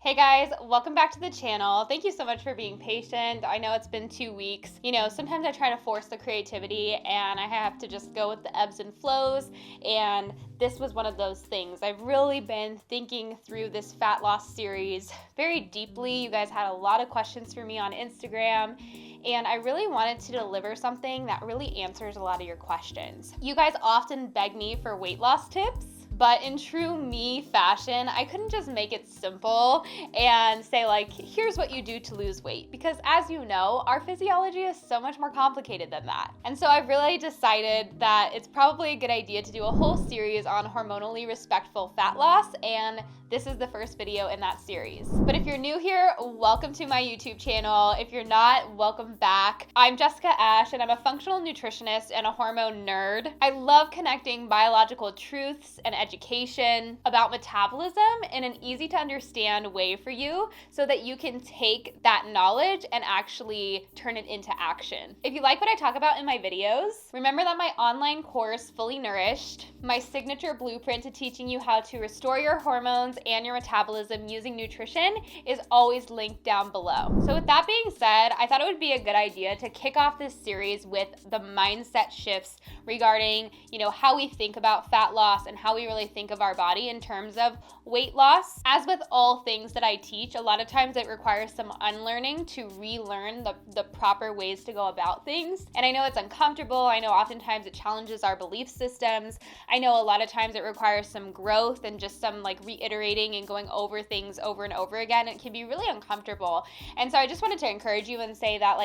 Hey guys, welcome back to the channel. Thank you so much for being patient. I know it's been 2 weeks. Sometimes I try to force the creativity and I have to just go with the ebbs and flows, and this was one of those things. I've really been thinking through this fat loss series very deeply. You guys had a lot of questions for me on Instagram, and I really wanted to deliver something that really answers a lot of your questions. You guys often beg me for weight loss tips, but in true me fashion, I couldn't just make it simple and say here's what you do to lose weight, because as you know, our physiology is so much more complicated than that. And so I've really decided that it's probably a good idea to do a whole series on hormonally respectful fat loss, and this is the first video in that series. But if you're new here, welcome to my YouTube channel. If you're not, welcome back. I'm Jessica Ash, and I'm a functional nutritionist and a hormone nerd. I love connecting biological truths and education about metabolism in an easy to understand way for you so that you can take that knowledge and actually turn it into action. If you like what I talk about in my videos, remember that my online course, Fully Nourished, my signature blueprint to teaching you how to restore your hormones and your metabolism using nutrition, is always linked down below. So with that being said, I thought it would be a good idea to kick off this series with the mindset shifts regarding, how we think about fat loss and how we really think of our body in terms of weight loss. As with all things that I teach, a lot of times it requires some unlearning to relearn the proper ways to go about things. And I know it's uncomfortable. I know oftentimes it challenges our belief systems. I know a lot of times it requires some growth and just some reiterating and going over things over and over again. It can be really uncomfortable. And so I just wanted to encourage you and say that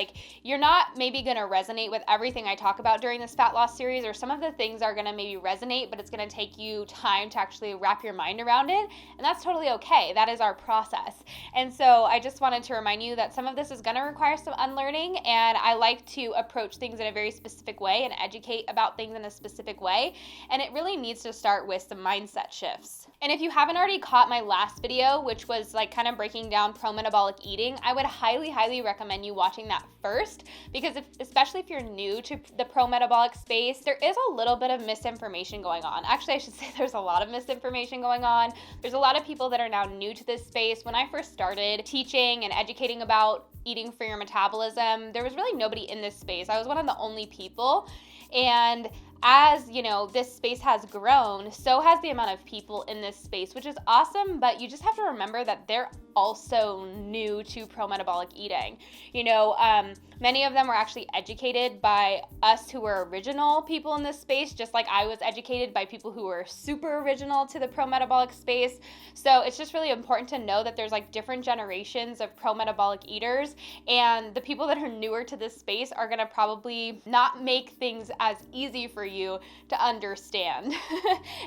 you're not maybe going to resonate with everything I talk about during this fat loss series, or some of the things are going to maybe resonate, but it's going to take you time to actually wrap your mind around it. And that's totally okay. That is our process. And so I just wanted to remind you that some of this is going to require some unlearning, and I like to approach things in a very specific way and educate about things in a specific way. And it really needs to start with some mindset shifts. And if you haven't already caught my last video, which was kind of breaking down pro-metabolic eating, I would highly recommend you watching that first, because especially if you're new to the pro-metabolic space, there is a little bit of misinformation going on. Actually, I should say there's a lot of misinformation going on. There's a lot of people that are now new to this space. When I first started teaching and educating about eating for your metabolism, there was really nobody in this space. I was one of the only people. And as this space has grown, so has the amount of people in this space, which is awesome, but you just have to remember that they're also new to pro-metabolic eating. Many of them were actually educated by us who were original people in this space, just like I was educated by people who were super original to the pro-metabolic space. So it's just really important to know that there's different generations of pro-metabolic eaters, and the people that are newer to this space are gonna probably not make things as easy for you to understand.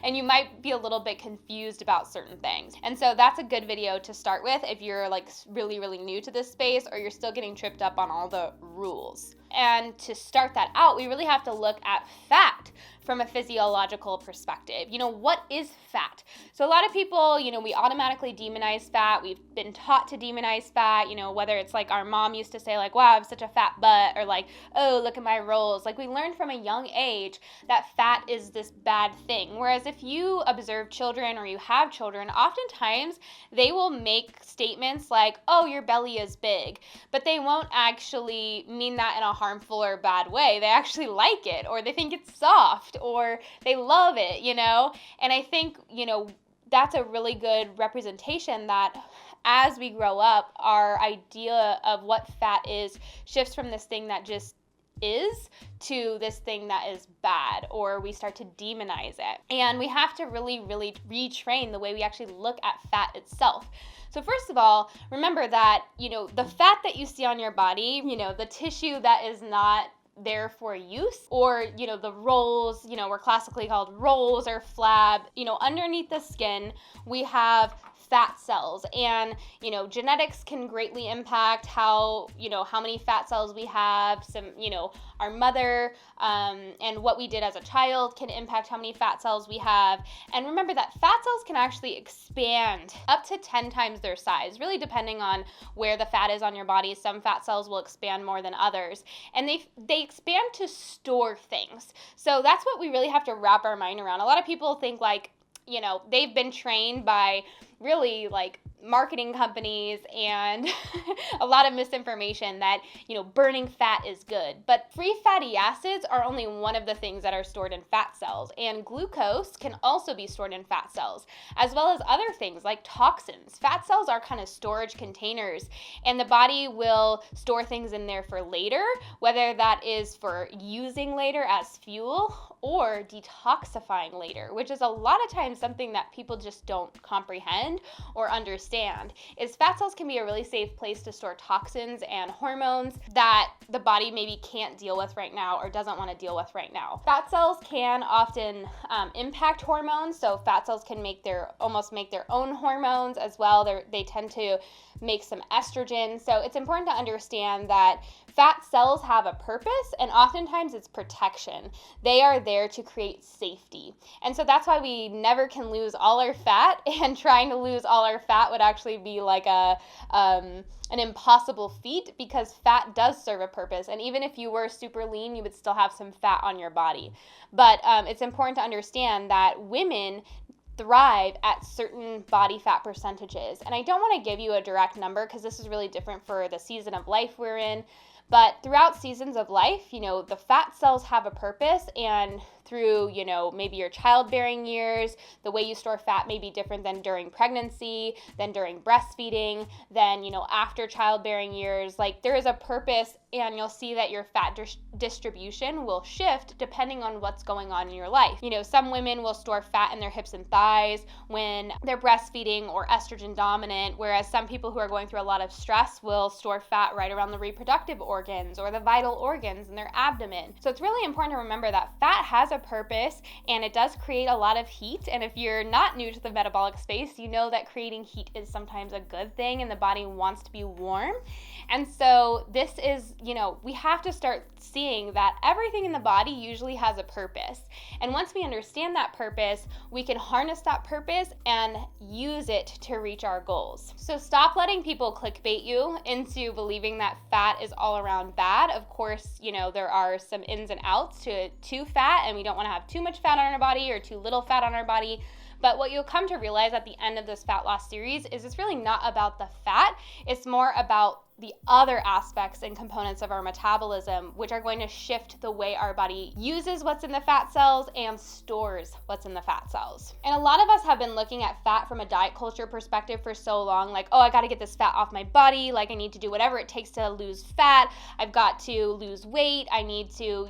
And you might be a little bit confused about certain things. And so that's a good video to start with if you're really new to this space, or you're still getting tripped up on all the rules. And to start that out, we really have to look at fat from a physiological perspective. What is fat? So a lot of people, we automatically demonize fat. We've been taught to demonize fat, whether it's our mom used to say wow, I have such a fat butt, or oh, look at my rolls. We learned from a young age that fat is this bad thing. Whereas if you observe children or you have children, oftentimes they will make statements oh, your belly is big, but they won't actually mean that in a harmful or bad way. They actually like it, or they think it's soft, or they love it, And I think, that's a really good representation that as we grow up, our idea of what fat is shifts from this thing that just is to this thing that is bad, or we start to demonize it. And we have to really retrain the way we actually look at fat itself. So first of all, remember that, the fat that you see on your body, the tissue that is not there for use, or the rolls, were classically called rolls or flab. Underneath the skin we have fat cells, and genetics can greatly impact how many fat cells we have. Our mother and what we did as a child can impact how many fat cells we have. And remember that fat cells can actually expand up to 10 times their size, really depending on where the fat is on your body. Some fat cells will expand more than others, and they expand to store things. So that's what we really have to wrap our mind around. A lot of people think they've been trained by really like marketing companies and a lot of misinformation that, burning fat is good. But free fatty acids are only one of the things that are stored in fat cells, and glucose can also be stored in fat cells, as well as other things like toxins. Fat cells are kind of storage containers, and the body will store things in there for later, whether that is for using later as fuel or detoxifying later, which is a lot of times something that people just don't comprehend or understand, is fat cells can be a really safe place to store toxins and hormones that the body maybe can't deal with right now or doesn't want to deal with right now. Fat cells can often impact hormones, so fat cells can almost make their own hormones as well. They tend to make some estrogen, so it's important to understand that fat cells have a purpose, and oftentimes it's protection. They are there to create safety. And so that's why we never can lose all our fat, and trying to lose all our fat would actually be like an impossible feat, because fat does serve a purpose. And even if you were super lean, you would still have some fat on your body. But it's important to understand that women thrive at certain body fat percentages. And I don't want to give you a direct number because this is really different for the season of life we're in. But throughout seasons of life, the fat cells have a purpose, and through, maybe your childbearing years, the way you store fat may be different than during pregnancy, than during breastfeeding, than, after childbearing years. Like, there is a purpose, and you'll see that your fat distribution will shift depending on what's going on in your life. Some women will store fat in their hips and thighs when they're breastfeeding or estrogen dominant, whereas some people who are going through a lot of stress will store fat right around the reproductive organs or the vital organs in their abdomen. So it's really important to remember that fat has a purpose, and it does create a lot of heat. And if you're not new to the metabolic space, you know that creating heat is sometimes a good thing, and the body wants to be warm. And so this is, we have to start seeing that everything in the body usually has a purpose. And once we understand that purpose, we can harness that purpose and use it to reach our goals. So stop letting people clickbait you into believing that fat is all around bad. Of course, there are some ins and outs to fat, and we don't want to have too much fat on our body or too little fat on our body. But what you'll come to realize at the end of this fat loss series is it's really not about the fat. It's more about the other aspects and components of our metabolism, which are going to shift the way our body uses what's in the fat cells and stores what's in the fat cells. And a lot of us have been looking at fat from a diet culture perspective for so long, like, oh, I got to get this fat off my body, like I need to do whatever it takes to lose fat, I've got to lose weight, I need to,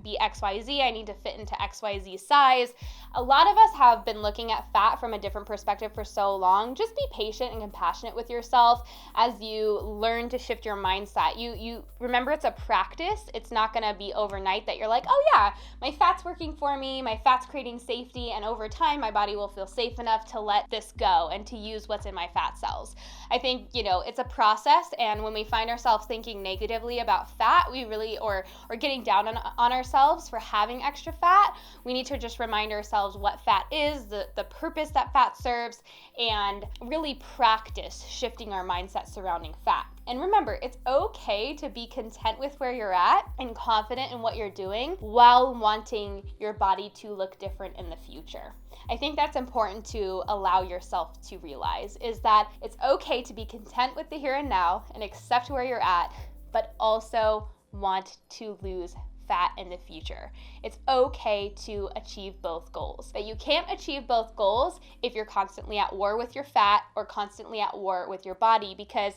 be XYZ, I need to fit into XYZ size. A lot of us have been looking at fat from a different perspective for so long. Just be patient and compassionate with yourself as you learn to shift your mindset. You remember, it's a practice. It's not going to be overnight that you're like, oh yeah, my fat's working for me, my fat's creating safety, and over time my body will feel safe enough to let this go and to use what's in my fat cells. I think, it's a process, and when we find ourselves thinking negatively about fat, we really, or getting down on ourselves for having extra fat, we need to just remind ourselves what fat is, the purpose that fat serves, and really practice shifting our mindset surrounding fat. And remember, it's okay to be content with where you're at and confident in what you're doing while wanting your body to look different in the future. I think that's important to allow yourself to realize, is that it's okay to be content with the here and now and accept where you're at, but also want to lose fat in the future. It's okay to achieve both goals, but you can't achieve both goals if you're constantly at war with your fat or constantly at war with your body, because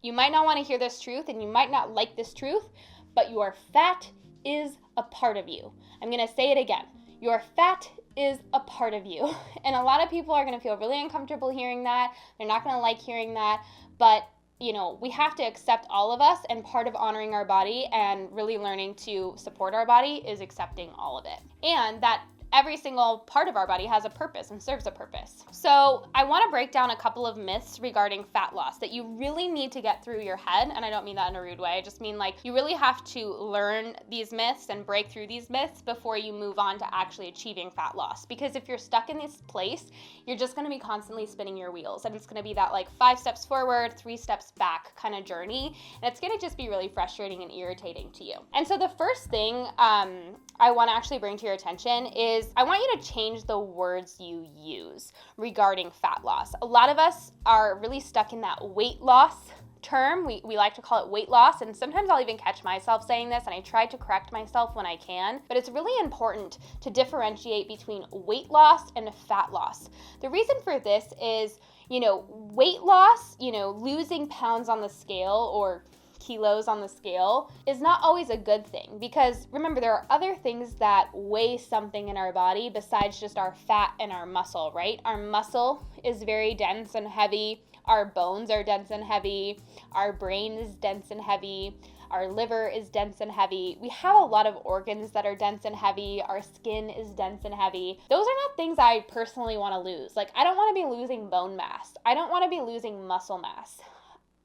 you might not want to hear this truth and you might not like this truth, but your fat is a part of you. I'm going to say it again. Your fat is a part of you. And a lot of people are going to feel really uncomfortable hearing that. They're not going to like hearing that, but we have to accept all of us, and part of honoring our body and really learning to support our body is accepting all of it. And that every single part of our body has a purpose and serves a purpose. So I want to break down a couple of myths regarding fat loss that you really need to get through your head. And I don't mean that in a rude way. I just mean like you really have to learn these myths and break through these myths before you move on to actually achieving fat loss. Because if you're stuck in this place, you're just going to be constantly spinning your wheels. And it's going to be that like 5 steps forward, 3 steps back kind of journey. And it's going to just be really frustrating and irritating to you. And so the first thing I want to actually bring to your attention is is I want you to change the words you use regarding fat loss. A lot of us are really stuck in that weight loss term. We like to call it weight loss, and sometimes I'll even catch myself saying this, and I try to correct myself when I can, but it's really important to differentiate between weight loss and fat loss. The reason for this is, weight loss, losing pounds on the scale or kilos on the scale is not always a good thing, because remember, there are other things that weigh something in our body besides just our fat and our muscle, right? Our muscle is very dense and heavy. Our bones are dense and heavy. Our brain is dense and heavy. Our liver is dense and heavy. We have a lot of organs that are dense and heavy. Our skin is dense and heavy. Those are not things I personally want to lose. Like, I don't want to be losing bone mass. I don't want to be losing muscle mass.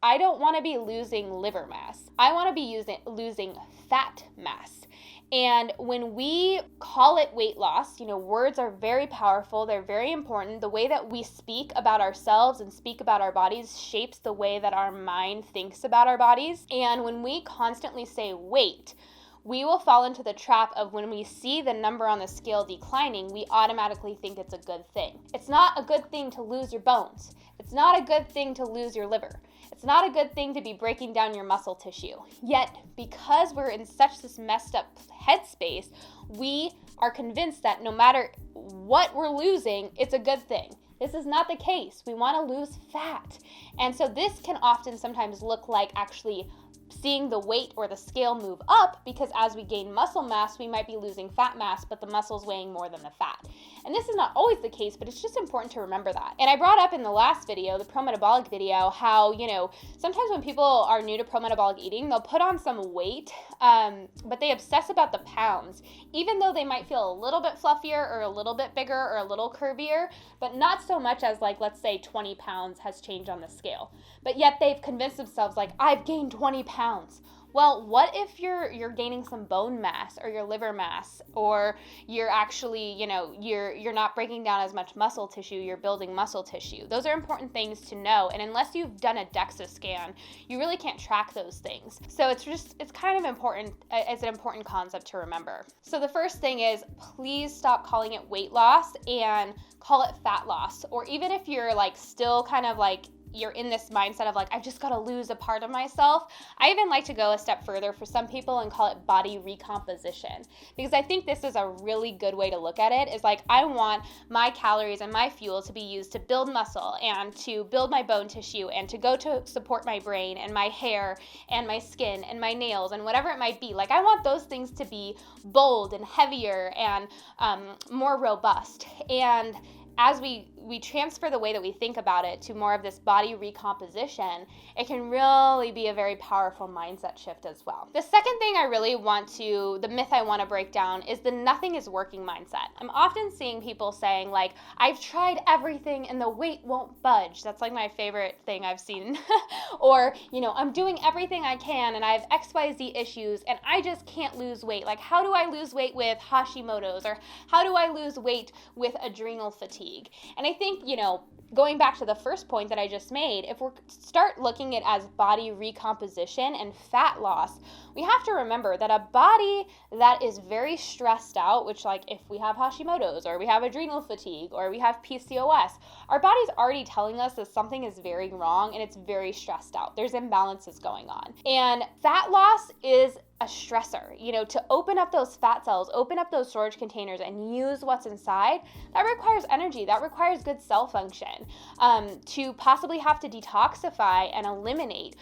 I don't want to be losing liver mass. I want to be losing fat mass. And when we call it weight loss, words are very powerful. They're very important. The way that we speak about ourselves and speak about our bodies shapes the way that our mind thinks about our bodies. And when we constantly say weight, we will fall into the trap of when we see the number on the scale declining, we automatically think it's a good thing. It's not a good thing to lose your bones. It's not a good thing to lose your liver. It's not a good thing to be breaking down your muscle tissue. Yet, because we're in such this messed up headspace, we are convinced that no matter what we're losing, it's a good thing. This is not the case. We want to lose fat. And so this can often sometimes look like actually seeing the weight or the scale move up, because as we gain muscle mass, we might be losing fat mass, but the muscle's weighing more than the fat. And this is not always the case, but it's just important to remember that. And I brought up in the last video, the pro-metabolic video, how, sometimes when people are new to pro-metabolic eating, they'll put on some weight, but they obsess about the pounds, even though they might feel a little bit fluffier or a little bit bigger or a little curvier, but not so much as, like, let's say 20 pounds has changed on the scale. But yet they've convinced themselves, like, I've gained 20 pounds. Well, what if you're gaining some bone mass or your liver mass, or you're actually, you're not breaking down as much muscle tissue, you're building muscle tissue. Those are important things to know. And unless you've done a DEXA scan, you really can't track those things. So it's kind of important, it's an important concept to remember. So the first thing is, please stop calling it weight loss and call it fat loss. Or even if you're still kind of you're in this mindset of I've just got to lose a part of myself, I even like to go a step further for some people and call it body recomposition, because I think this is a really good way to look at it. Is I want my calories and my fuel to be used to build muscle and to build my bone tissue and to go to support my brain and my hair and my skin and my nails and whatever it might be. I want those things to be bold and heavier and more robust. And as we transfer the way that we think about it to more of this body recomposition, it can really be a very powerful mindset shift as well. The second thing the myth I want to break down is the nothing is working mindset. I'm often seeing people saying I've tried everything and the weight won't budge. That's my favorite thing I've seen. Or, I'm doing everything I can and I have XYZ issues and I just can't lose weight. How do I lose weight with Hashimoto's? Or how do I lose weight with adrenal fatigue? And I think, going back to the first point that I just made, if we start looking at it as body recomposition and fat loss, we have to remember that a body that is very stressed out, which if we have Hashimoto's or we have adrenal fatigue or we have PCOS, our body's already telling us that something is very wrong and it's very stressed out. There's imbalances going on. And fat loss is a stressor. To open up those fat cells, open up those storage containers and use what's inside, that requires energy, that requires good cell function. To possibly have to detoxify and eliminate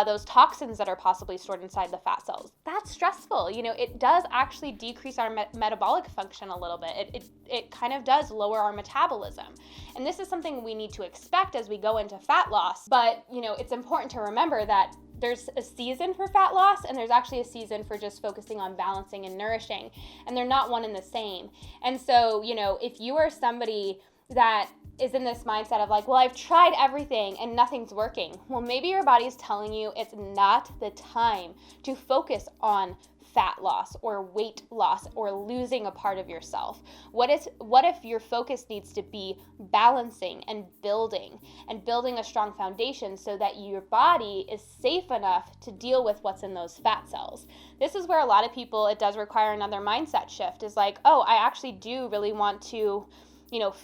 those toxins that are possibly stored inside the fat cells, that's stressful. It does actually decrease our metabolic function a little bit. It kind of does lower our metabolism. And this is something we need to expect as we go into fat loss. But, it's important to remember that there's a season for fat loss and there's actually a season for just focusing on balancing and nourishing, and they're not one and the same. And so, if you are somebody that is in this mindset of well, I've tried everything and nothing's working, well, maybe your body's telling you it's not the time to focus on fat loss or weight loss or losing a part of yourself? What if your focus needs to be balancing and building a strong foundation so that your body is safe enough to deal with what's in those fat cells? This is where a lot of people, it does require another mindset shift, is like, oh, I actually do really want to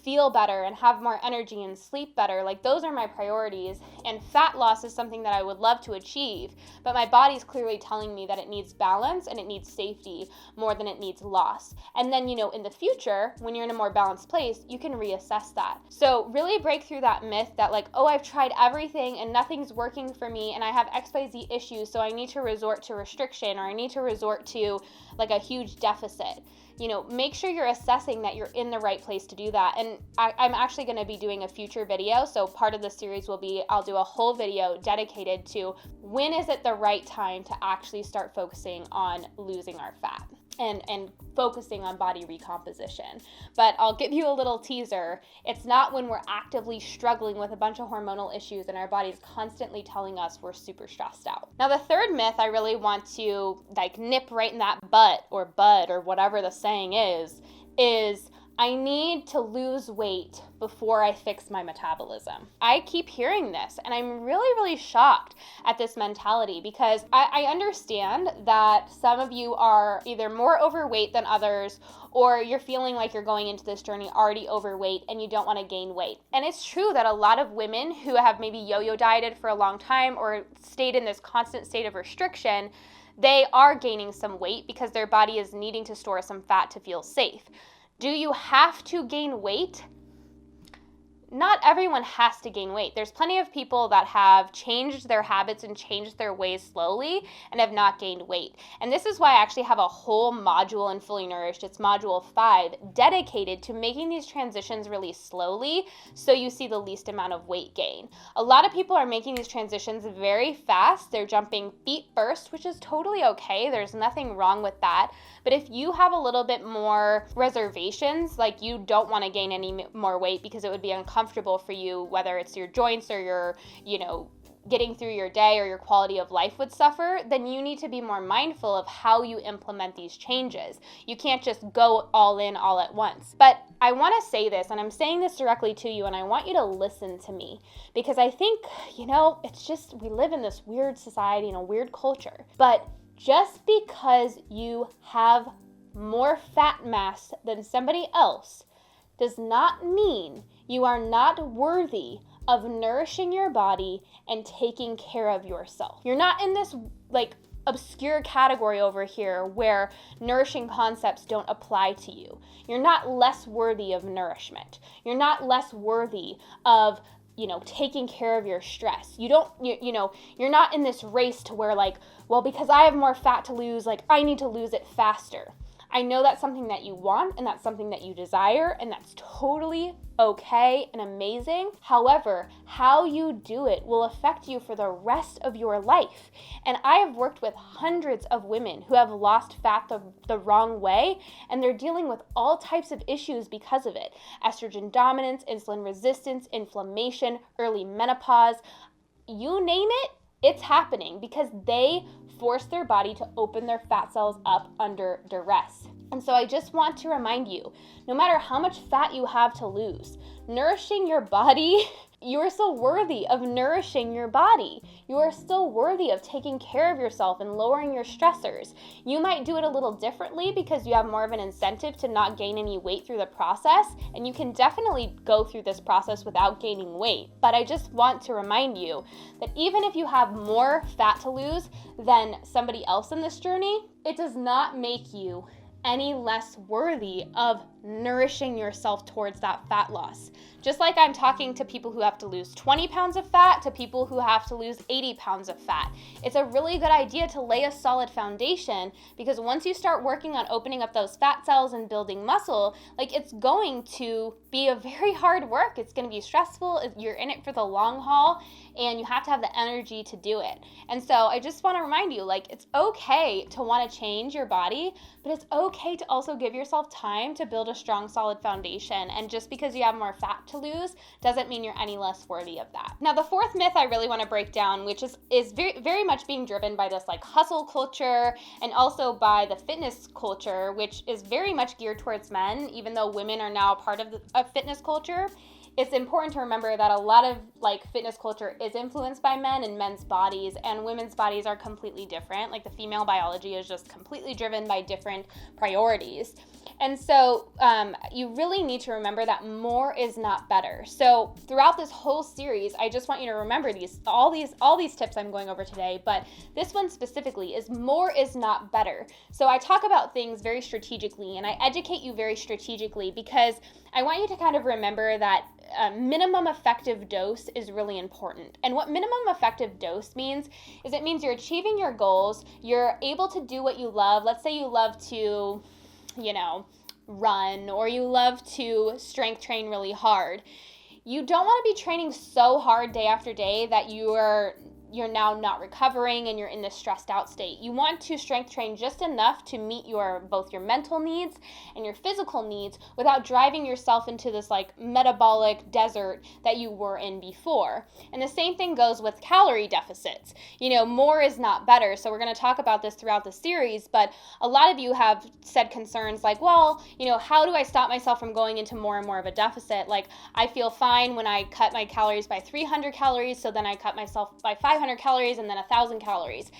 feel better and have more energy and sleep better. Like, those are my priorities. And fat loss is something that I would love to achieve, but my body's clearly telling me that it needs balance and it needs safety more than it needs loss. And then, in the future, when you're in a more balanced place, you can reassess that. So really break through that myth that like, oh, I've tried everything and nothing's working for me and I have XYZ issues, so I need to resort to restriction or I need to resort to like a huge deficit. Make sure you're assessing that you're in the right place to do that. And I'm actually going to be doing a future video. So part of the series will be, I'll do a whole video dedicated to when is it the right time to actually start focusing on losing our fat and focusing on body recomposition. But I'll give you a little teaser. It's not when we're actively struggling with a bunch of hormonal issues and our body's constantly telling us we're super stressed out. Now, the third myth I really want to like nip right in that butt or bud or whatever the saying is I need to lose weight before I fix my metabolism. I keep hearing this and I'm really, really shocked at this mentality because I understand that some of you are either more overweight than others or you're feeling like you're going into this journey already overweight and you don't want to gain weight. And it's true that a lot of women who have maybe yo-yo dieted for a long time or stayed in this constant state of restriction, they are gaining some weight because their body is needing to store some fat to feel safe. Do you have to gain weight? Not everyone has to gain weight. There's plenty of people that have changed their habits and changed their ways slowly and have not gained weight. And this is why I actually have a whole module in Fully Nourished, it's module 5, dedicated to making these transitions really slowly so you see the least amount of weight gain. A lot of people are making these transitions very fast. They're jumping feet first, which is totally okay. There's nothing wrong with that. But if you have a little bit more reservations, like you don't want to gain any more weight because it would be uncomfortable for you, whether it's your joints or your, getting through your day or your quality of life would suffer, then you need to be more mindful of how you implement these changes. You can't just go all in all at once. But I want to say this, and I'm saying this directly to you, and I want you to listen to me because I think, it's just, we live in this weird society and a weird culture. But just because you have more fat mass than somebody else does not mean you are not worthy of nourishing your body and taking care of yourself. You're not in this obscure category over here where nourishing concepts don't apply to you. You're not less worthy of nourishment. You're not less worthy of taking care of your stress. You're not in this race to where because I have more fat to lose, I need to lose it faster. I know that's something that you want and that's something that you desire, and that's totally okay and amazing. However, how you do it will affect you for the rest of your life. And I have worked with hundreds of women who have lost fat the wrong way, and they're dealing with all types of issues because of it. Estrogen dominance, insulin resistance, inflammation, early menopause, you name it, it's happening because they force their body to open their fat cells up under duress. And so I just want to remind you, no matter how much fat you have to lose, nourishing your body, you are still worthy of nourishing your body. You are still worthy of taking care of yourself and lowering your stressors. You might do it a little differently because you have more of an incentive to not gain any weight through the process, and you can definitely go through this process without gaining weight. But I just want to remind you that even if you have more fat to lose than somebody else in this journey, it does not make you any less worthy of nourishing yourself towards that fat loss. Just like I'm talking to people who have to lose 20 pounds of fat to people who have to lose 80 pounds of fat. It's a really good idea to lay a solid foundation, because once you start working on opening up those fat cells and building muscle, it's going to be a very hard work. It's going to be stressful. You're in it for the long haul, and you have to have the energy to do it. And so I just want to remind you, it's okay to want to change your body, but it's okay okay to also give yourself time to build a strong, solid foundation. And just because you have more fat to lose doesn't mean you're any less worthy of that. Now, the fourth myth I really want to break down, which is very, very much being driven by this like hustle culture and also by the fitness culture, which is very much geared towards men, even though women are now a part of fitness culture. It's important to remember that a lot of like fitness culture is influenced by men and men's bodies, and women's bodies are completely different. Like the female biology is just completely driven by different priorities. And so you really need to remember that more is not better. So throughout this whole series, I just want you to remember all these tips I'm going over today, but this one specifically is more is not better. So I talk about things very strategically and I educate you very strategically because I want you to kind of remember that minimum effective dose is really important. And what minimum effective dose means is it means you're achieving your goals, you're able to do what you love. Let's say you love to, run, or you love to strength train really hard. You don't want to be training so hard day after day that you're now not recovering and you're in this stressed out state. You want to strength train just enough to meet both your mental needs and your physical needs without driving yourself into this like metabolic desert that you were in before. And the same thing goes with calorie deficits. More is not better. So we're going to talk about this throughout the series, but a lot of you have said concerns like, well, how do I stop myself from going into more and more of a deficit? Like I feel fine when I cut my calories by 300 calories, so then I cut myself by 500 calories and then 1,000 calories.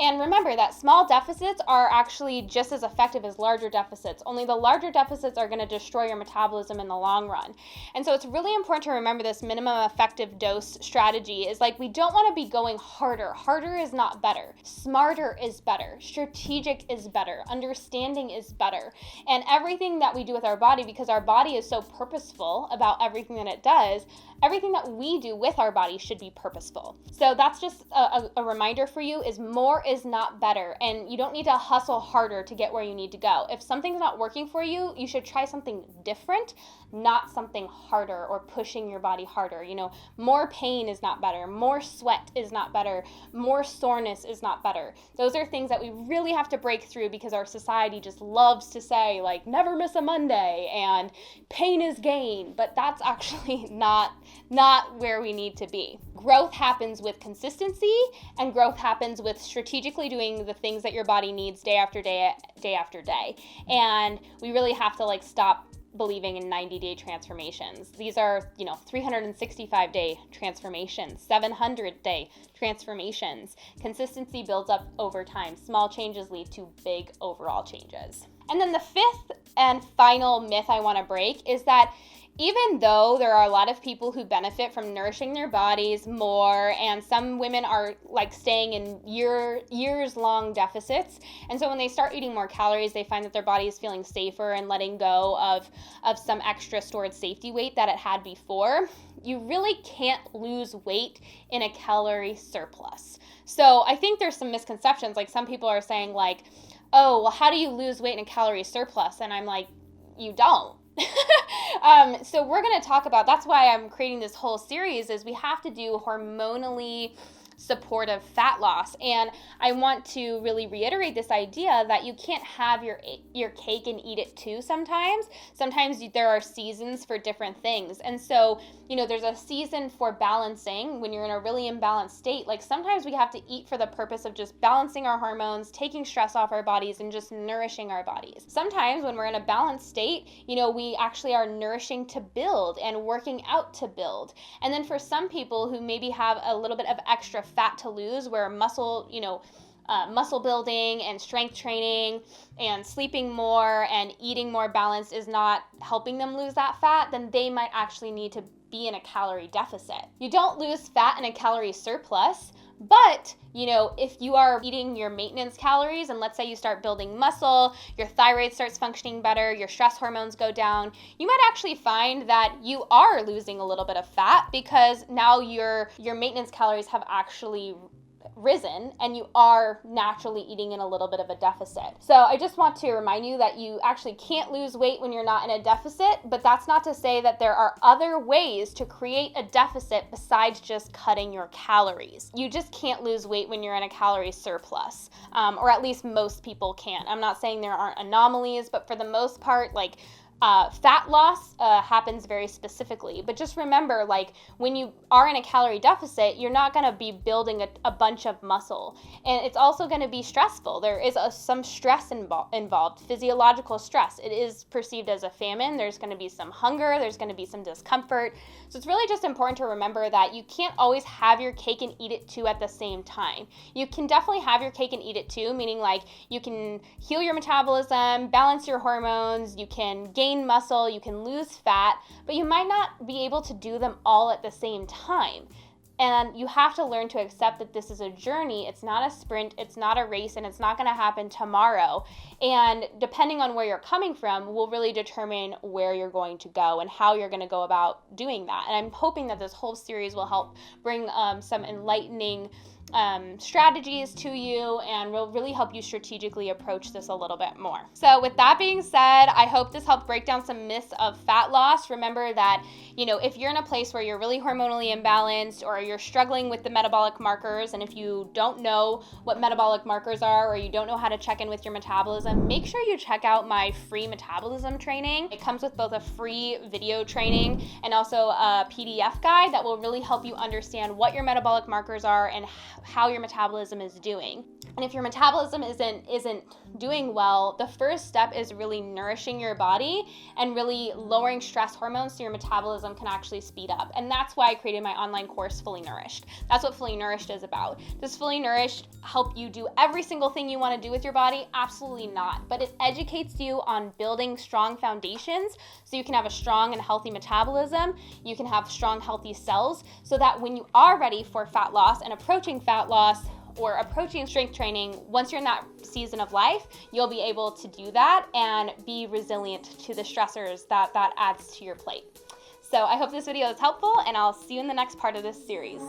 And remember that small deficits are actually just as effective as larger deficits, only the larger deficits are going to destroy your metabolism in the long run. And so it's really important to remember this minimum effective dose strategy is like we don't want to be going harder. Harder is not better. Smarter is better. Strategic is better. Understanding is better. And everything that we do with our body, because our body is so purposeful about everything that it does, everything that we do with our body should be purposeful. So that's just a reminder for you is more is not better, and you don't need to hustle harder to get where you need to go. If something's not working for you, you should try something different, not something harder or pushing your body harder. More pain is not better. More sweat is not better. More soreness is not better. Those are things that we really have to break through because our society just loves to say like never miss a Monday and pain is gain, but that's actually not where we need to be. Growth happens with consistency, and growth happens with strategically doing the things that your body needs day after day, day after day. And we really have to stop believing in 90-day transformations. These are, 365-day transformations, 700-day transformations. Consistency builds up over time. Small changes lead to big overall changes. And then the fifth and final myth I want to break is that even though there are a lot of people who benefit from nourishing their bodies more, and some women are staying in years-long deficits, and so when they start eating more calories, they find that their body is feeling safer and letting go of some extra stored safety weight that it had before. You really can't lose weight in a calorie surplus. So I think there's some misconceptions. Some people are saying oh, well, how do you lose weight in a calorie surplus? And I'm like, you don't. So we're going to talk about, that's why I'm creating this whole series, is we have to do hormonally supportive fat loss. And I want to really reiterate this idea that you can't have your cake and eat it too sometimes. Sometimes there are seasons for different things. And so, there's a season for balancing when you're in a really imbalanced state. Sometimes we have to eat for the purpose of just balancing our hormones, taking stress off our bodies, and just nourishing our bodies. Sometimes when we're in a balanced state, we actually are nourishing to build and working out to build. And then for some people who maybe have a little bit of extra fat to lose, where muscle building and strength training and sleeping more and eating more balanced is not helping them lose that fat, then they might actually need to be in a calorie deficit. You don't lose fat in a calorie surplus, but if you are eating your maintenance calories, and let's say you start building muscle, your thyroid starts functioning better, your stress hormones go down, you might actually find that you are losing a little bit of fat because now your maintenance calories have actually risen and you are naturally eating in a little bit of a deficit. So I just want to remind you that you actually can't lose weight when you're not in a deficit, but that's not to say that there are other ways to create a deficit besides just cutting your calories. You just can't lose weight when you're in a calorie surplus, or at least most people can't. I'm not saying there aren't anomalies, but for the most part, like, fat loss happens very specifically, but just remember, like, when you are in a calorie deficit, you're not going to be building a bunch of muscle, and it's also going to be stressful. There is some stress involved, physiological stress. It is perceived as a famine. There's going to be some hunger. There's going to be some discomfort. So it's really just important to remember that you can't always have your cake and eat it too at the same time. You can definitely have your cake and eat it too, meaning like you can heal your metabolism, balance your hormones, you can gain muscle, you can lose fat, but you might not be able to do them all at the same time. And you have to learn to accept that this is a journey. It's not a sprint, it's not a race, and it's not going to happen tomorrow. And depending on where you're coming from will really determine where you're going to go and how you're going to go about doing that. And I'm hoping that this whole series will help bring some enlightening strategies to you and will really help you strategically approach this a little bit more. So with that being said, I hope this helped break down some myths of fat loss. Remember that, if you're in a place where you're really hormonally imbalanced or you're struggling with the metabolic markers, and if you don't know what metabolic markers are or you don't know how to check in with your metabolism, make sure you check out my free metabolism training. It comes with both a free video training and also a PDF guide that will really help you understand what your metabolic markers are and how your metabolism is doing. And if your metabolism isn't doing well, the first step is really nourishing your body and really lowering stress hormones so your metabolism can actually speed up. And that's why I created my online course, Fully Nourished. That's what Fully Nourished is about. Does Fully Nourished help you do every single thing you want to do with your body? Absolutely not. But it educates you on building strong foundations so you can have a strong and healthy metabolism. You can have strong, healthy cells so that when you are ready for fat loss and approaching fat loss, or approaching strength training, once you're in that season of life, you'll be able to do that and be resilient to the stressors that adds to your plate. So I hope this video is helpful, and I'll see you in the next part of this series.